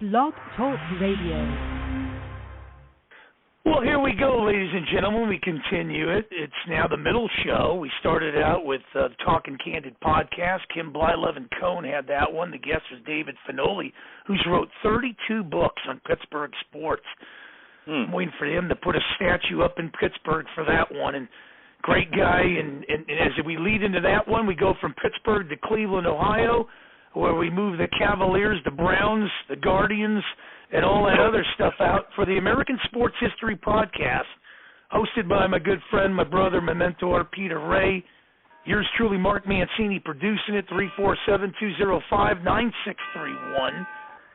Blog Talk Radio. Well, here we go, ladies and gentlemen. We continue it. It's now the middle show. We started out with the Talking Candid podcast. Kim Blylev and Cohn had that one. The guest was David Finoli, who's wrote 32 books on Pittsburgh sports. I'm waiting for him to put a statue up in Pittsburgh for that one. And great guy. And as we lead into that one, we go from Pittsburgh to Cleveland, Ohio, where we move the Cavaliers, the Browns, the Guardians, and all that other stuff out for the American Sports History Podcast, hosted by my good friend, my brother, my mentor, Peter Ray. Yours truly, Mark Mancini, producing it, 347-205-9631.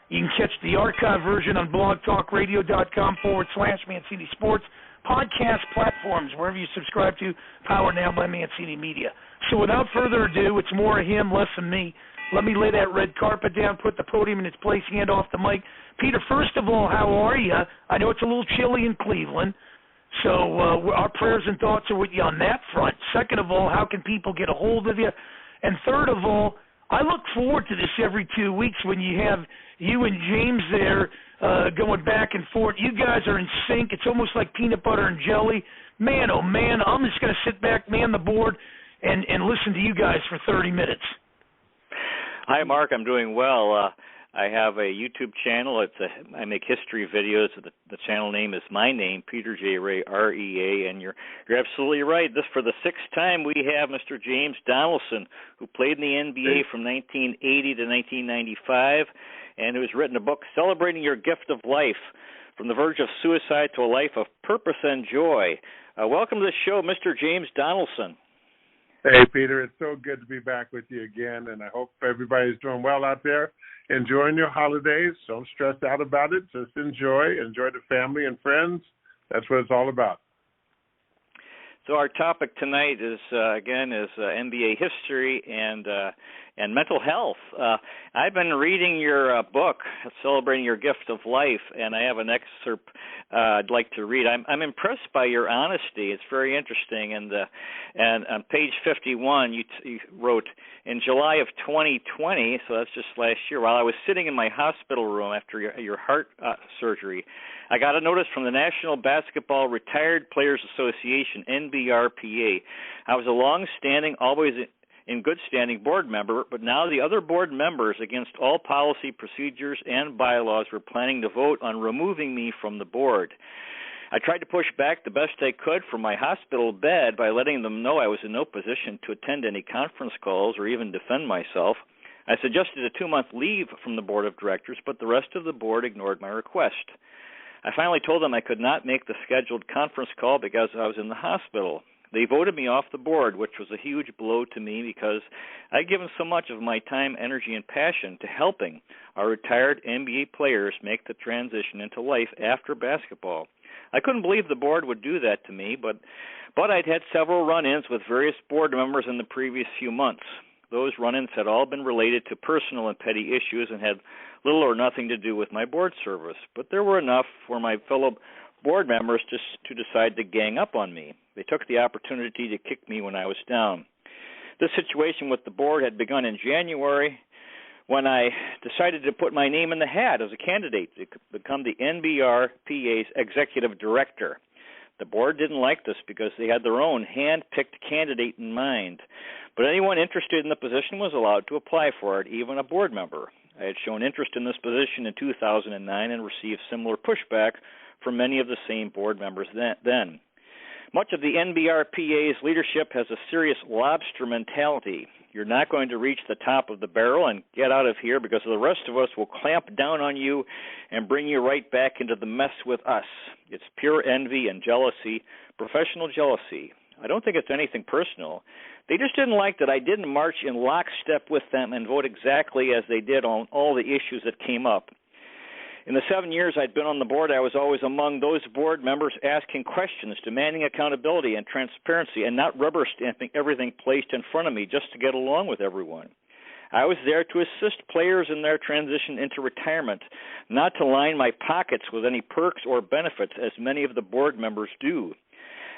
You can catch the archive version on blogtalkradio.com/Mancini Sports, podcast platforms, wherever you subscribe to, powered now by Mancini Media. So without further ado, it's more of him, less of me. Let me lay that red carpet down, put the podium in its place, hand off the mic. Peter, first of all, how are you? I know it's a little chilly in Cleveland, so our prayers and thoughts are with you on that front. Second of all, how can people get a hold of you? And third of all, I look forward to this every 2 weeks when you have you and James there going back and forth. You guys are in sync. It's almost like peanut butter and jelly. Man, oh, man, I'm just going to sit back, man the board, and listen to you guys for 30 minutes. Hi, Mark. I'm doing well. I have a YouTube channel. I make history videos. The channel name is my name, Peter J. Ray, R-E-A, and you're absolutely right. This for the sixth time we have Mr. James Donaldson, who played in the NBA from 1980 to 1995, and who has written a book, Celebrating Your Gift of Life, From the Verge of Suicide to a Life of Purpose and Joy. Welcome to the show, Mr. James Donaldson. Hey, Peter, it's so good to be back with you again, and I hope everybody's doing well out there, enjoying your holidays. Don't stress out about it. Just enjoy the family and friends. That's what it's all about. So our topic tonight is NBA history and mental health. I've been reading your book, Celebrating Your Gift of Life, and I have an excerpt I'd like to read. I'm impressed by your honesty. It's very interesting. And on page 51, you wrote, in July of 2020, so that's just last year, while I was sitting in my hospital room after your heart surgery, I got a notice from the National Basketball Retired Players Association, NBRPA. I was a long-standing, always in good standing board member, but now the other board members, against all policy, procedures, and bylaws, were planning to vote on removing me from the board. I tried to push back the best I could from my hospital bed by letting them know I was in no position to attend any conference calls or even defend myself. I suggested a 2-month leave from the board of directors, but the rest of the board ignored my request. I finally told them I could not make the scheduled conference call because I was in the hospital. They voted me off the board, which was a huge blow to me because I'd given so much of my time, energy, and passion to helping our retired NBA players make the transition into life after basketball. I couldn't believe the board would do that to me, but I'd had several run-ins with various board members in the previous few months. Those run-ins had all been related to personal and petty issues and had little or nothing to do with my board service, but there were enough for my fellow board members to decide to gang up on me. They took the opportunity to kick me when I was down. This situation with the board had begun in January when I decided to put my name in the hat as a candidate to become the NBRPA's executive director. The board didn't like this because they had their own hand-picked candidate in mind, but anyone interested in the position was allowed to apply for it, even a board member. I had shown interest in this position in 2009 and received similar pushback from many of the same board members then. Much of the NBRPA's leadership has a serious lobster mentality. You're not going to reach the top of the barrel and get out of here because the rest of us will clamp down on you and bring you right back into the mess with us. It's pure envy and jealousy, professional jealousy. I don't think it's anything personal. They just didn't like that I didn't march in lockstep with them and vote exactly as they did on all the issues that came up. In the 7 years I'd been on the board, I was always among those board members asking questions, demanding accountability and transparency, and not rubber stamping everything placed in front of me just to get along with everyone. I was there to assist players in their transition into retirement, not to line my pockets with any perks or benefits as many of the board members do.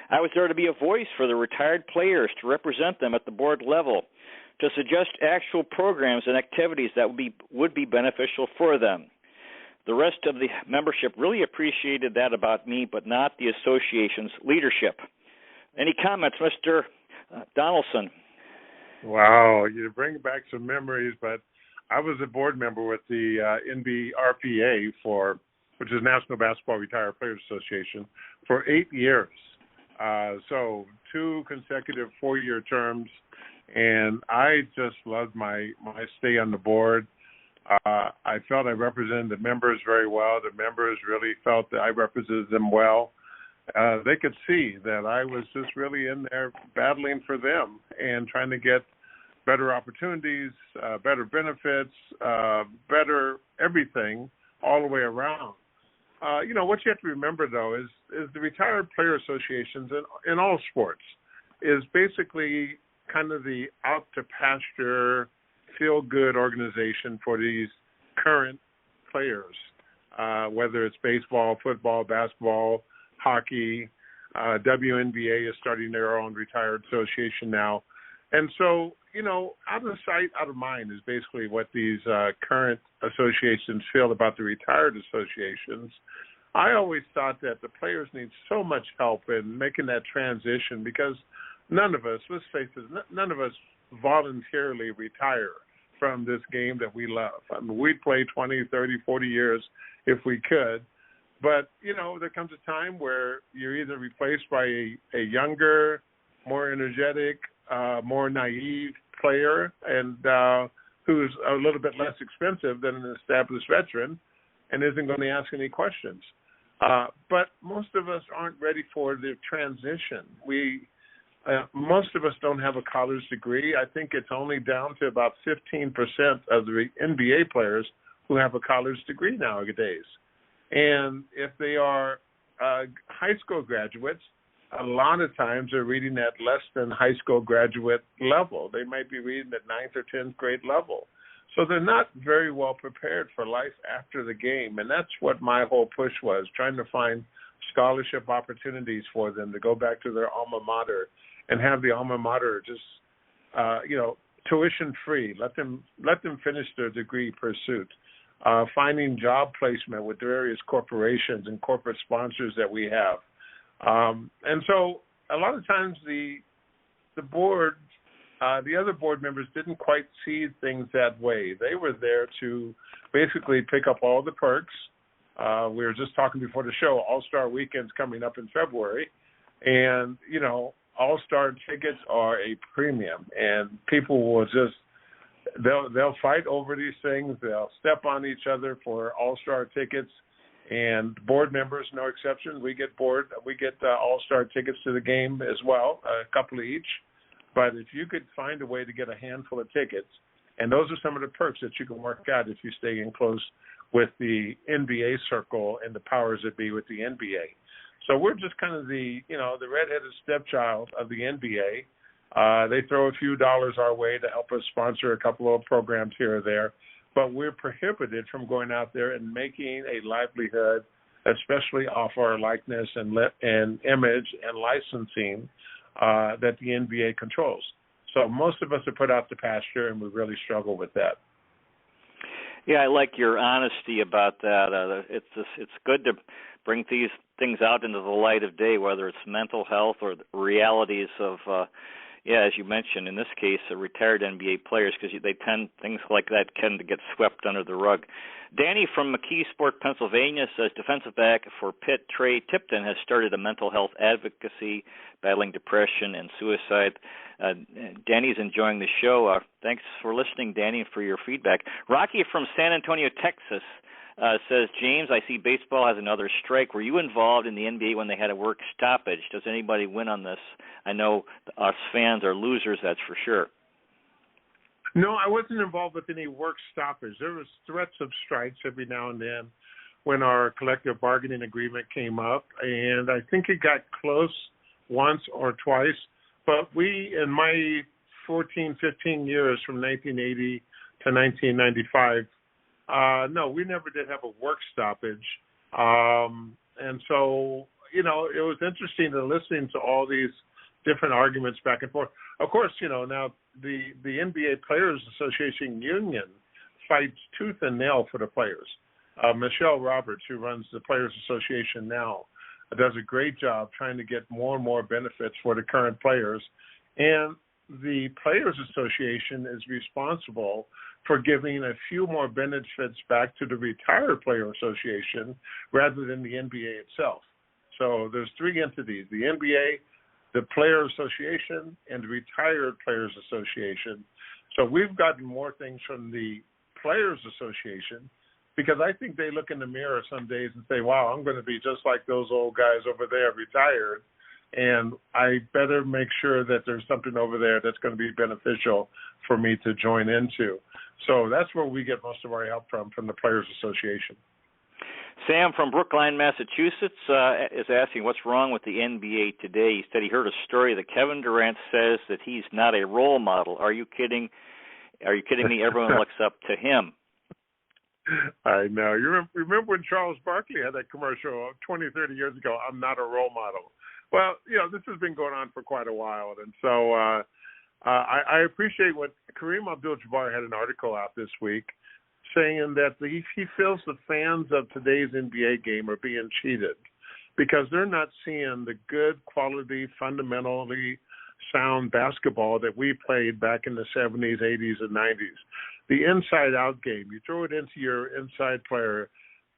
I was there to be a voice for the retired players, to represent them at the board level, to suggest actual programs and activities that would be beneficial for them. The rest of the membership really appreciated that about me, but not the association's leadership. Any comments, Mr. Donaldson? Wow, you bring back some memories, but I was a board member with the NBRPA which is National Basketball Retired Players Association, for 8 years. So 2 consecutive 4-year terms, and I just loved my stay on the board. I felt I represented the members very well. The members really felt that I represented them well. They could see that I was just really in there battling for them and trying to get better opportunities, better benefits, better everything all the way around. What you have to remember, though, is the Retired Player Associations in all sports is basically kind of the out-to-pasture, feel-good organization for these current players, whether it's baseball, football, basketball, hockey. WNBA is starting their own retired association now. And so, out of sight, out of mind is basically what these current associations feel about the retired associations. I always thought that the players need so much help in making that transition because none of us, let's face it, none of us voluntarily retire from this game that we love. I mean, we'd play 20, 30, 40 years if we could. But, there comes a time where you're either replaced by a younger, more energetic, more naive player and who's a little bit less expensive than an established veteran and isn't going to ask any questions. But most of us aren't ready for the transition. Most of us don't have a college degree. I think it's only down to about 15% of the NBA players who have a college degree nowadays. And if they are high school graduates, a lot of times they're reading at less than high school graduate level. They might be reading at 9th or 10th grade level. So they're not very well prepared for life after the game. And that's what my whole push was, trying to find scholarship opportunities for them to go back to their alma mater and have the alma mater just, tuition free. Let them finish their degree pursuit. Finding job placement with various corporations and corporate sponsors that we have. And so a lot of times the board, the other board members didn't quite see things that way. They were there to basically pick up all the perks. We were just talking before the show, All-Star Weekend's coming up in February. And, All-Star tickets are a premium. And people will just, they'll fight over these things. They'll step on each other for All-Star tickets. And board members, no exception. We get All-Star tickets to the game as well, a couple of each. But if you could find a way to get a handful of tickets, and those are some of the perks that you can work out if you stay in close with the NBA circle and the powers that be with the NBA. So we're just kind of the redheaded stepchild of the NBA. They throw a few dollars our way to help us sponsor a couple of programs here or there. But we're prohibited from going out there and making a livelihood, especially off our likeness and image and licensing that the NBA controls. So most of us are put out to pasture, and we really struggle with that. Yeah, I like your honesty about that. It's good to bring these things out into the light of day, whether it's mental health or the realities of as you mentioned, in this case, retired NBA players, because things like that tend to get swept under the rug. Danny from McKeesport, Pennsylvania, says defensive back for Pitt, Trey Tipton, has started a mental health advocacy, battling depression and suicide. Danny's enjoying the show. Thanks for listening, Danny, and for your feedback. Rocky from San Antonio, Texas, says, James, I see baseball has another strike. Were you involved in the NBA when they had a work stoppage? Does anybody win on this? I know us fans are losers, that's for sure. No, I wasn't involved with any work stoppage. There was threats of strikes every now and then when our collective bargaining agreement came up, and I think it got close once or twice. But we, in my 14, 15 years from 1980 to 1995, no, we never did have a work stoppage. And so, it was interesting to listening to all these different arguments back and forth. Of course, now the NBA Players Association Union fights tooth and nail for the players. Michelle Roberts, who runs the Players Association now, does a great job trying to get more and more benefits for the current players. And the Players Association is responsible for giving a few more benefits back to the Retired Player Association rather than the NBA itself. So there's three entities, the NBA, the Player Association, and the Retired Players Association. So we've gotten more things from the Players Association because I think they look in the mirror some days and say, wow, I'm going to be just like those old guys over there retired, and I better make sure that there's something over there that's going to be beneficial for me to join into. So that's where we get most of our help from the Players Association. Sam from Brookline, Massachusetts, is asking what's wrong with the NBA today. He said he heard a story that Kevin Durant says that he's not a role model. Are you kidding? Are you kidding me? Everyone looks up to him. I know. You remember when Charles Barkley had that commercial 20, 30 years ago, I'm not a role model. Well, this has been going on for quite a while. And so I appreciate what Kareem Abdul-Jabbar had an article out this week saying that he feels the fans of today's NBA game are being cheated because they're not seeing the good quality, fundamentally sound basketball that we played back in the 70s, 80s, and 90s. The inside-out game, you throw it into your inside player,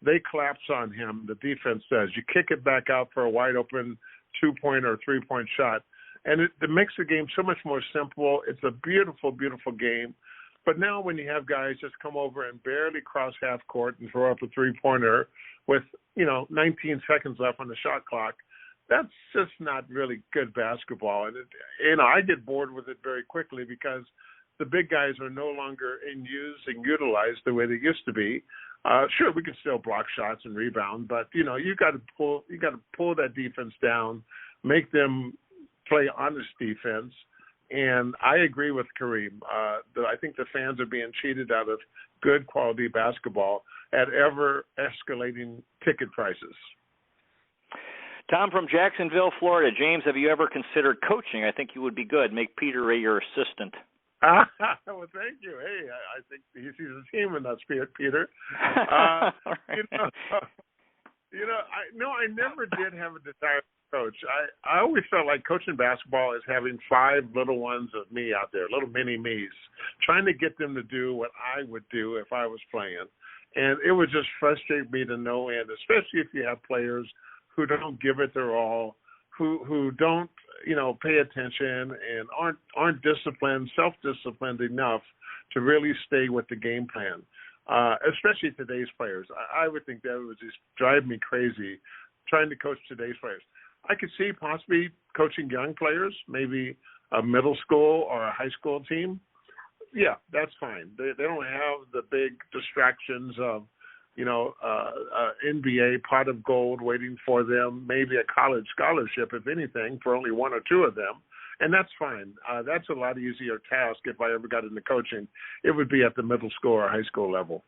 they collapse on him, the defense does. You kick it back out for a wide-open two-point or three-point shot, and it makes the game so much more simple. It's a beautiful, beautiful game. But now when you have guys just come over and barely cross half court and throw up a three-pointer with, 19 seconds left on the shot clock, that's just not really good basketball. And I get bored with it very quickly because the big guys are no longer in use and utilized the way they used to be. Sure, we can still block shots and rebound, but you got to pull that defense down, make them play honest defense. And I agree with Kareem. I think the fans are being cheated out of good quality basketball at ever escalating ticket prices. Tom from Jacksonville, Florida. James, have you ever considered coaching? I think you would be good. Make Peter Ray your assistant. Well, thank you. Hey, I think he sees a team in that spirit, Peter. I never did have a desire to coach. I always felt like coaching basketball is having 5 little ones of me out there, little mini me's, trying to get them to do what I would do if I was playing. And it would just frustrate me to no end, especially if you have players who don't give it their all, who don't, pay attention and aren't disciplined, self-disciplined enough to really stay with the game plan. Especially today's players. I would think that would just drive me crazy trying to coach today's players. I could see possibly coaching young players, maybe a middle school or a high school team. Yeah, that's fine. They don't have the big distractions of, NBA pot of gold waiting for them, maybe a college scholarship, if anything, for only 1 or 2 of them. And that's fine. That's a lot easier task if I ever got into coaching. It would be at the middle school or high school level.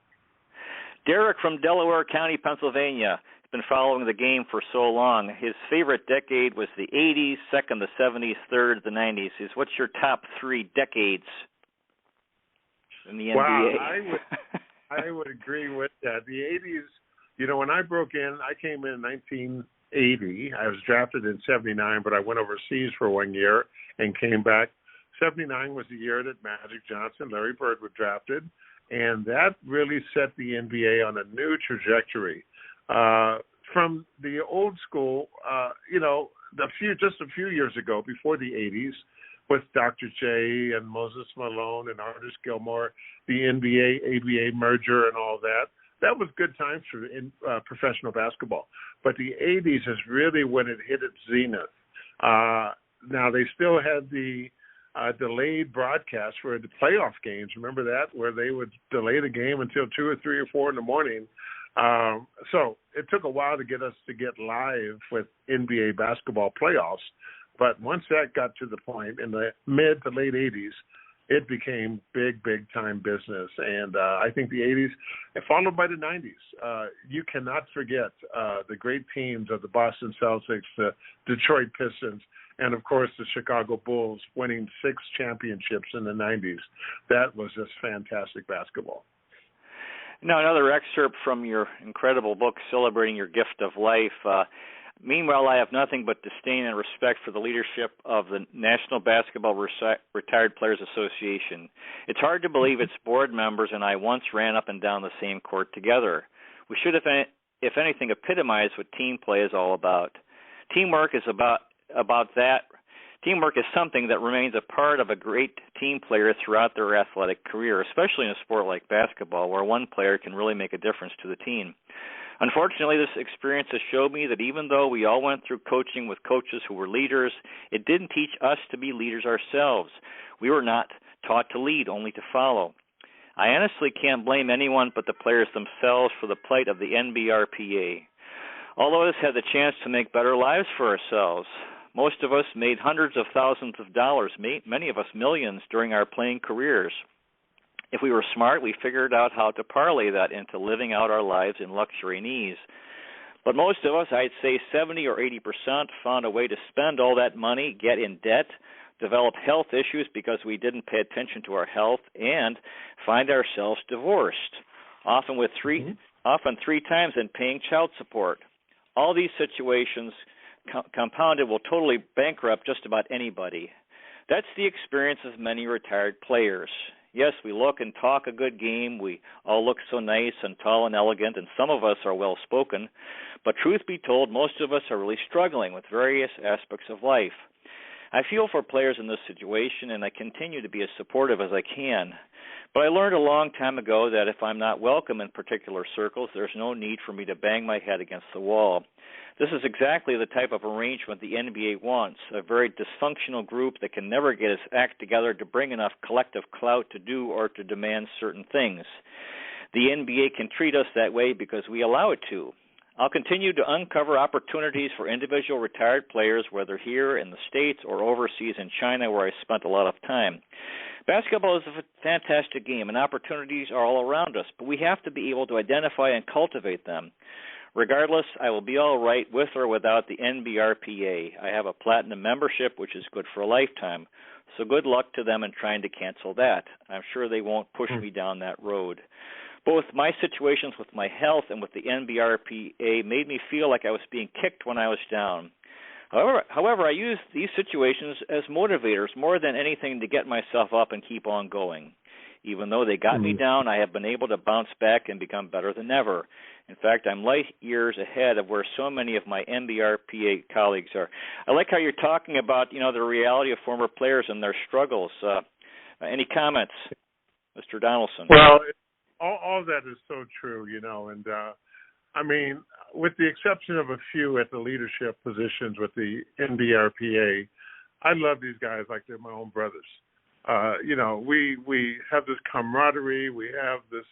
Derek from Delaware County, Pennsylvania. He's been following the game for so long. His favorite decade was the 80s, second the 70s, third the 90s. What's your top 3 decades in the NBA? Wow, I would agree with that. The 80s, when I broke in, I came in 1980. I was drafted in 79, but I went overseas for 1 year and came back. 79 was the year that Magic Johnson, Larry Bird were drafted, and that really set the NBA on a new trajectory. From the old school, just a few years ago, before the 80s, with Dr. J and Moses Malone and Artis Gilmore, the NBA-ABA merger and all that. That was good times for professional basketball. But the 80s is really when it hit its zenith. Now, they still had the delayed broadcast for the playoff games. Remember that? Where they would delay the game until 2 or 3 or 4 in the morning. So it took a while to get us to get live with NBA basketball playoffs. But once that got to the point in the mid to late 80s, it became big time business. And I think the 80s, followed by the 90s, you cannot forget the great teams of the Boston Celtics, the Detroit Pistons, and, of course, the Chicago Bulls winning 6 championships in the 90s. That was just fantastic basketball. Now, another excerpt from your incredible book, Celebrating Your Gift of Life. Meanwhile, I have nothing but disdain and respect for the leadership of the National Basketball Retired Players Association. It's hard to believe its board members and I once ran up and down the same court together. We should, if anything, epitomize what team play is all about. Teamwork is about that. Teamwork is something that remains a part of a great team player throughout their athletic career, especially in a sport like basketball, where one player can really make a difference to the team. Unfortunately, this experience has showed me that even though we all went through coaching with coaches who were leaders, it didn't teach us to be leaders ourselves. We were not taught to lead, only to follow. I honestly can't blame anyone but the players themselves for the plight of the NBRPA. All of us had the chance to make better lives for ourselves. Most of us made hundreds of thousands of dollars, many of us millions, during our playing careers. If we were smart, we figured out how to parlay that into living out our lives in luxury and ease. But most of us, I'd say 70 or 80%, found a way to spend all that money, get in debt, develop health issues because we didn't pay attention to our health, and find ourselves divorced, often three times, and paying child support. All these situations compounded will totally bankrupt just about anybody. That's the experience of many retired players. Yes, we look and talk a good game. We all look so nice and tall and elegant, and some of us are well-spoken. But truth be told, most of us are really struggling with various aspects of life. I feel for players in this situation, and I continue to be as supportive as I can. But I learned a long time ago that if I'm not welcome in particular circles, there's no need for me to bang my head against the wall. This is exactly the type of arrangement the NBA wants, a very dysfunctional group that can never get its act together to bring enough collective clout to do or to demand certain things. The NBA can treat us that way because we allow it to. I'll continue to uncover opportunities for individual retired players, whether here in the States or overseas in China, where I spent a lot of time. Basketball is a fantastic game, and opportunities are all around us, but we have to be able to identify and cultivate them. Regardless, I will be all right with or without the NBRPA. I have a platinum membership, which is good for a lifetime, so good luck to them in trying to cancel that. I'm sure they won't push me down that road. Both my situations with my health and with the NBRPA made me feel like I was being kicked when I was down. However, I use these situations as motivators more than anything to get myself up and keep on going. Even though they got me down, I have been able to bounce back and become better than ever. In fact, I'm light years ahead of where so many of my NBRPA colleagues are. I like how you're talking about, the reality of former players and their struggles. Any comments, Mr. Donaldson? Well, all of that is so true, and I mean, with the exception of a few at the leadership positions with the NBRPA, I love these guys like they're my own brothers. We have this camaraderie. We have this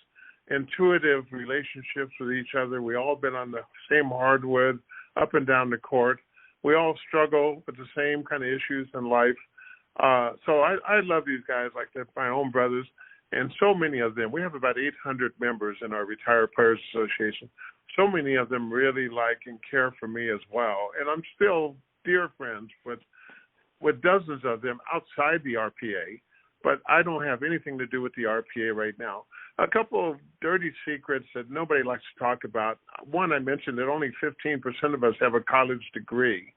intuitive relationships with each other. We all been on the same hardwood up and down the court. We all struggle with the same kind of issues in life. So I love these guys like they're my own brothers, and so many of them. We have about 800 members in our Retired Players Association. So many of them really like and care for me as well. And I'm still dear friends with dozens of them outside the RPA, but I don't have anything to do with the RPA right now. A couple of dirty secrets that nobody likes to talk about. One, I mentioned that only 15% of us have a college degree.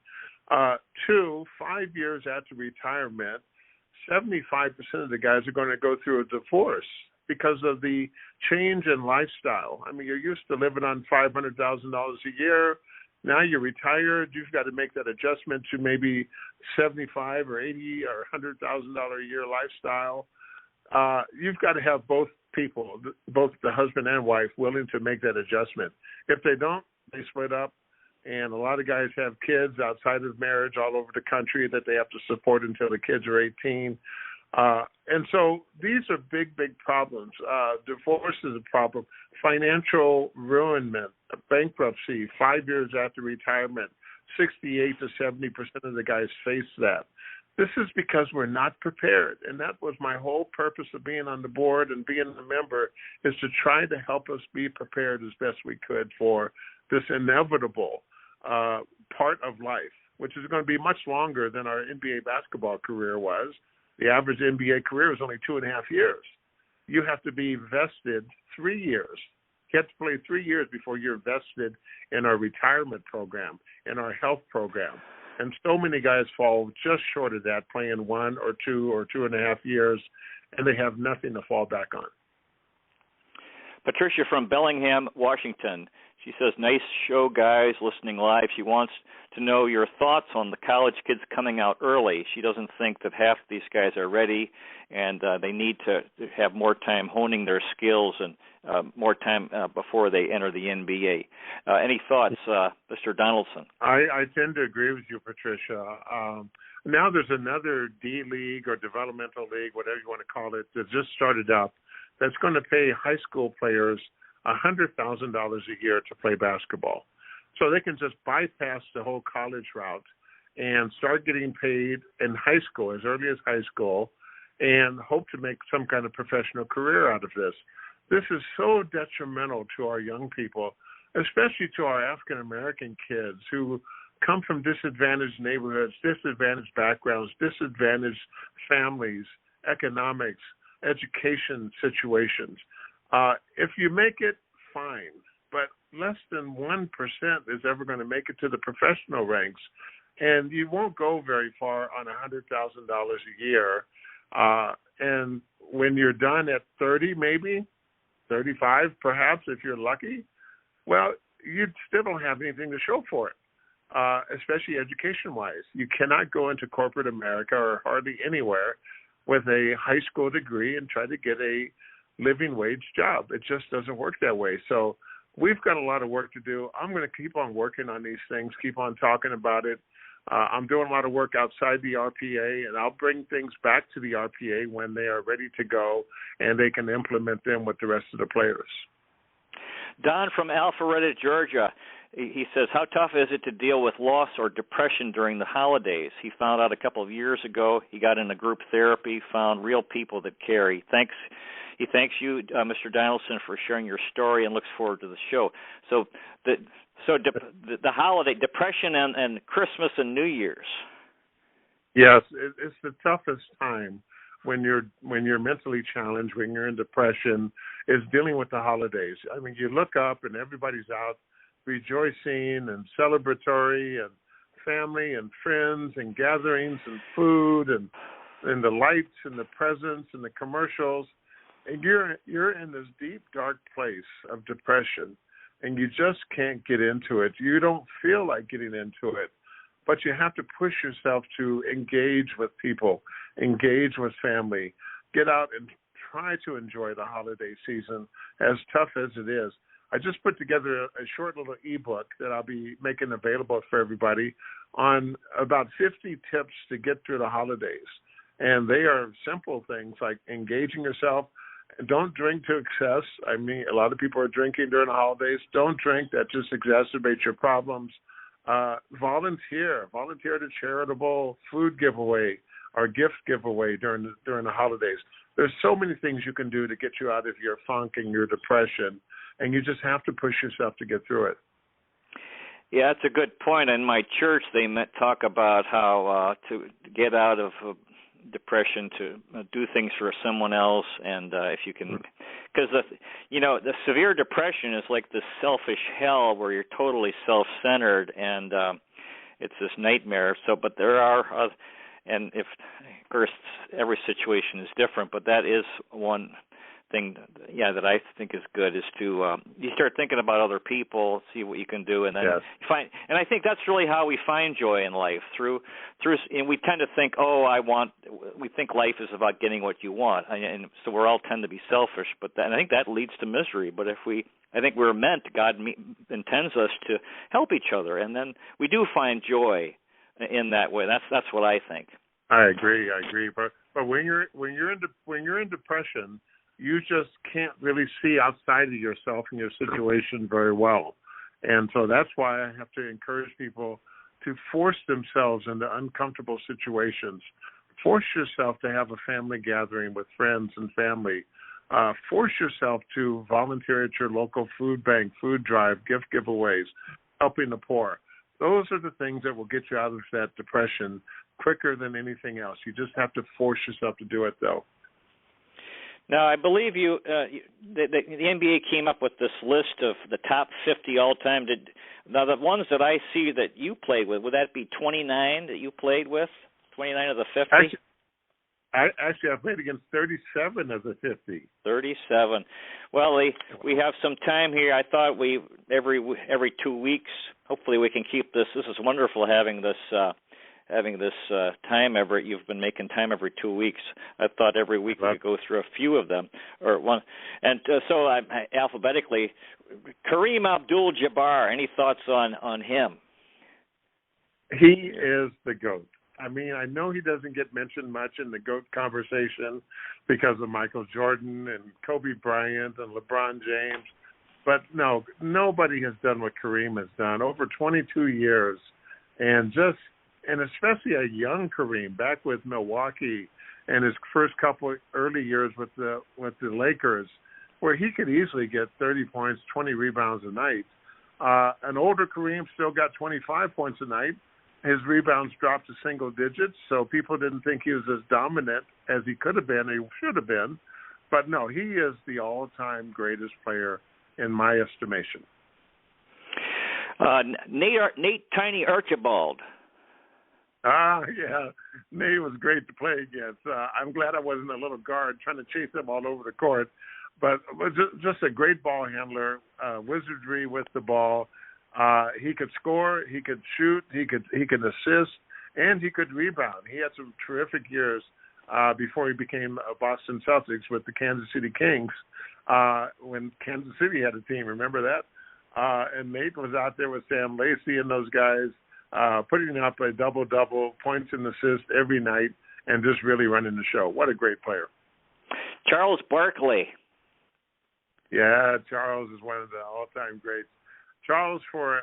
Two, 5 years after retirement, 75% of the guys are going to go through a divorce because of the change in lifestyle. I mean, you're used to living on $500,000 a year. Now you're retired. You've got to make that adjustment to maybe $75,000 or $80,000 or $100,000 a year lifestyle. You've got to have both people, both the husband and wife, willing to make that adjustment. If they don't, they split up. And a lot of guys have kids outside of marriage all over the country that they have to support until the kids are 18. And so these are big, big problems. Divorce is a problem. Financial ruinment, bankruptcy, 5 years after retirement, 68 to 70% of the guys face that. This is because we're not prepared. And that was my whole purpose of being on the board and being a member, is to try to help us be prepared as best we could for this inevitable part of life, which is going to be much longer than our NBA basketball career was. The average NBA career is only 2.5 years. You have to be vested 3 years You have to play 3 years before you're vested in our retirement program, in our health program. And so many guys fall just short of that, playing 1 or 2 or 2.5 years, and they have nothing to fall back on. Patricia from Bellingham, Washington. She says, nice show, guys, listening live. She wants to know your thoughts on the college kids coming out early. She doesn't think that half of these guys are ready, and they need to have more time honing their skills and more time before they enter the NBA. Any thoughts, Mr. Donaldson? I tend to agree with you, Patricia. Now there's another D-League or developmental league, whatever you want to call it, that just started up that's going to pay high school players $100,000 a year to play basketball. So they can just bypass the whole college route and start getting paid in high school, as early as high school, and hope to make some kind of professional career out of this. This is so detrimental to our young people, especially to our African-American kids who come from disadvantaged neighborhoods, disadvantaged backgrounds, disadvantaged families, economics, education situations. If you make it, fine, but less than 1% is ever going to make it to the professional ranks, and you won't go very far on $100,000 a year. And when you're done at 30, maybe 35, perhaps, if you're lucky, well, you still don't have anything to show for it, especially education-wise. You cannot go into corporate America or hardly anywhere with a high school degree and try to get a living wage job. It just doesn't work that way. So we've got a lot of work to do. I'm going to keep on working on these things, keep on talking about it. I'm doing a lot of work outside the RPA, and I'll bring things back to the RPA when they are ready to go and they can implement them with the rest of the players. Don from Alpharetta, Georgia. He says, how tough is it to deal with loss or depression during the holidays? He found out a couple of years ago. He got into group therapy, found real people that care. He thanks you, Mr. Donaldson, for sharing your story and looks forward to the show. So the holiday, depression and Christmas and New Year's. Yes, it's the toughest time when you're mentally challenged, when you're in depression, is dealing with the holidays. I mean, you look up and everybody's out rejoicing and celebratory and family and friends and gatherings and food and the lights and the presents and the commercials. And you're in this deep, dark place of depression, and you just can't get into it. You don't feel like getting into it, but you have to push yourself to engage with people, engage with family, get out and try to enjoy the holiday season, as tough as it is. I just put together a short little ebook that I'll be making available for everybody on about 50 tips to get through the holidays. And they are simple things like engaging yourself. Don't drink to excess. I mean, a lot of people are drinking during the holidays. Don't drink. That just exacerbates your problems. Volunteer at a charitable food giveaway or gift giveaway during the holidays. There's so many things you can do to get you out of your funk and your depression, and you just have to push yourself to get through it. Yeah, that's a good point. In my church, they talk about how to get out of depression, to do things for someone else, and if you can, because the severe depression is like this selfish hell where you're totally self-centered, and it's this nightmare. So, but there are, and if, of course, every situation is different, but that is one thing, that I think is good, is to you start thinking about other people, see what you can do, and then you find. And I think that's really how we find joy in life. Through, and we tend to think, we think life is about getting what you want, and so we all tend to be selfish. But and I think that leads to misery. But I think we're meant. God intends us to help each other, and then we do find joy in that way. That's what I think. I agree. But when you're in depression, you just can't really see outside of yourself and your situation very well. And so that's why I have to encourage people to force themselves into uncomfortable situations. Force yourself to have a family gathering with friends and family. Force yourself to volunteer at your local food bank, food drive, gift giveaways, helping the poor. Those are the things that will get you out of that depression quicker than anything else. You just have to force yourself to do it, though. Now, I believe the NBA came up with this list of the top 50 all-time. Now, the ones that I see that you played with, would that be 29 that you played with? 29 of the 50? Actually, I played against 37 of the 50. 37. Well, we have some time here. I thought every 2 weeks, hopefully we can keep this. This is wonderful having this time you've been making time every 2 weeks. I thought every week we could go through a few of them or one. And so I alphabetically, Kareem Abdul-Jabbar, any thoughts on him? He is the GOAT. I mean, I know he doesn't get mentioned much in the GOAT conversation because of Michael Jordan and Kobe Bryant and LeBron James. But no, nobody has done what Kareem has done over 22 years. And especially a young Kareem back with Milwaukee and his first couple early years with the Lakers, where he could easily get 30 points, 20 rebounds a night. An older Kareem still got 25 points a night. His rebounds dropped to single digits, so people didn't think he was as dominant as he could have been, he should have been. But no, he is the all-time greatest player in my estimation. Nate Tiny Archibald. Yeah, Nate was great to play against. I'm glad I wasn't a little guard trying to chase him all over the court, but just a great ball handler, wizardry with the ball. He could score, he could shoot, he could assist, and he could rebound. He had some terrific years before he became Boston Celtics with the Kansas City Kings when Kansas City had a team. Remember that? And Nate was out there with Sam Lacey and those guys, putting up a double-double, points and assists every night, and just really running the show. What a great player. Charles Barkley. Yeah, Charles is one of the all-time greats. Charles, for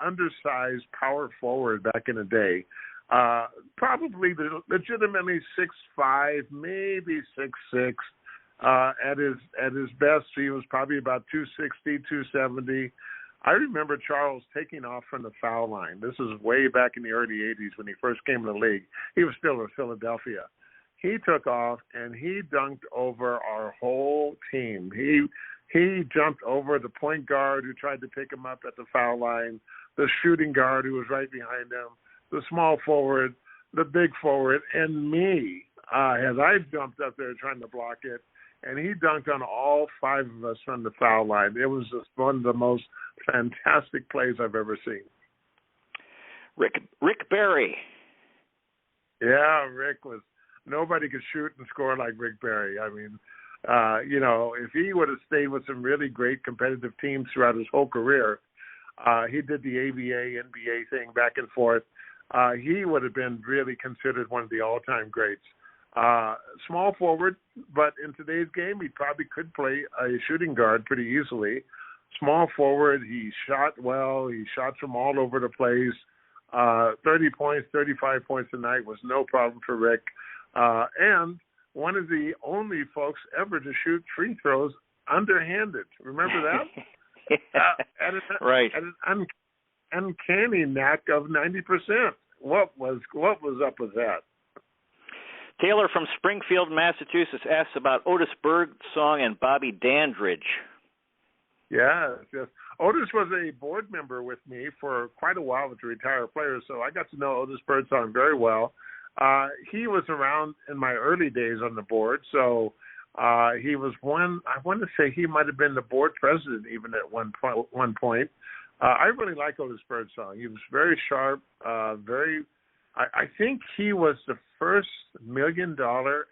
undersized power forward back in the day, probably legitimately 6'5", maybe 6'6". At his best, he was probably about 260, 270. I remember Charles taking off from the foul line. This is way back in the early 80s when he first came to the league. He was still in Philadelphia. He took off, and he dunked over our whole team. He jumped over the point guard who tried to pick him up at the foul line, the shooting guard who was right behind him, the small forward, the big forward, and me as I jumped up there trying to block it. And he dunked on all five of us from the foul line. It was just one of the most fantastic plays I've ever seen. Rick Barry. Yeah, Rick was – nobody could shoot and score like Rick Barry. I mean – if he would have stayed with some really great competitive teams throughout his whole career, he did the ABA, NBA thing back and forth. He would have been really considered one of the all-time greats. Small forward, but in today's game, he probably could play a shooting guard pretty easily. Small forward, he shot well. He shot from all over the place. 30 points, 35 points a night was no problem for Rick. And one of the only folks ever to shoot free throws underhanded. Remember that? Right. An uncanny knack of 90%. What was up with that? Taylor from Springfield, Massachusetts asks about Otis Birdsong and Bobby Dandridge. Yes. Otis was a board member with me for quite a while with the retired players, so I got to know Otis Birdsong very well. He was around in my early days on the board, so he was one. I want to say he might have been the board president even at one point. I really like Otis Birdsong. He was very sharp, I think he was the first $1 million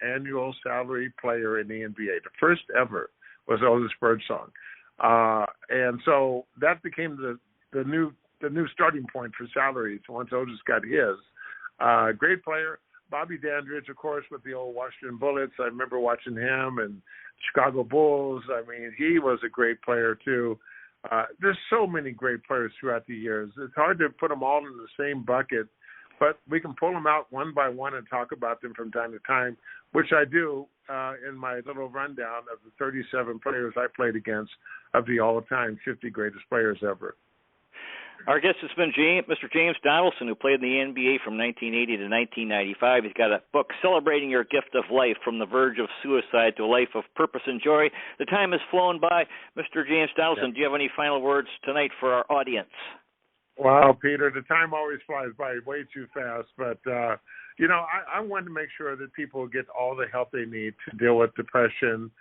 annual salary player in the NBA. The first ever was Otis Birdsong, and so that became the new starting point for salaries once Otis got his. Great player. Bobby Dandridge, of course, with the old Washington Bullets. I remember watching him, and Chicago Bulls. I mean, he was a great player, too. There's so many great players throughout the years. It's hard to put them all in the same bucket, but we can pull them out one by one and talk about them from time to time, which I do in my little rundown of the 37 players I played against of the all-time 50 greatest players ever. Our guest has been Mr. James Donaldson, who played in the NBA from 1980 to 1995. He's got a book, Celebrating Your Gift of Life, From the Verge of Suicide to a Life of Purpose and Joy. The time has flown by. Mr. James Donaldson, do you have any final words tonight for our audience? Wow, Peter, the time always flies by way too fast. But, I want to make sure that people get all the help they need to deal with depression,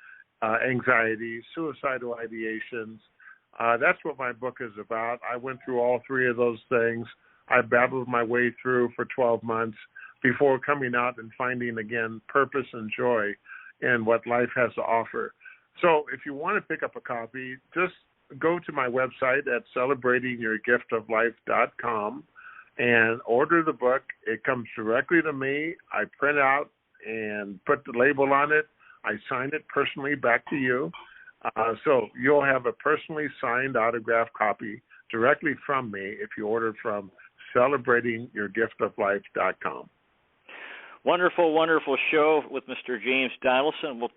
anxiety, suicidal ideations. That's what my book is about. I went through all three of those things. I battled my way through for 12 months before coming out and finding, again, purpose and joy in what life has to offer. So if you want to pick up a copy, just go to my website at celebratingyourgiftoflife.com and order the book. It comes directly to me. I print out and put the label on it. I sign it personally back to you. So you'll have a personally signed autographed copy directly from me if you order from celebratingyourgiftoflife.com. Wonderful, wonderful show with Mr. James Donaldson. We'll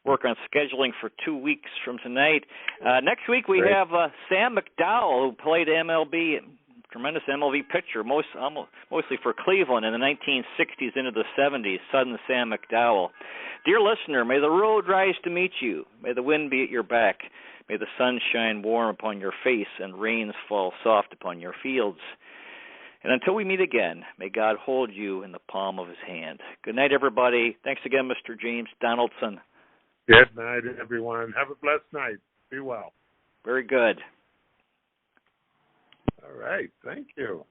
work on scheduling for 2 weeks from tonight. Next week we have Sam McDowell, who played MLB, tremendous MLB pitcher, mostly for Cleveland in the 1960s into the 70s, sudden Sam McDowell. Dear listener, may the road rise to meet you. May the wind be at your back. May the sun shine warm upon your face and rains fall soft upon your fields. And until we meet again, may God hold you in the palm of his hand. Good night, everybody. Thanks again, Mr. James Donaldson. Good night, everyone. Have a blessed night. Be well. Very good. All right. Thank you.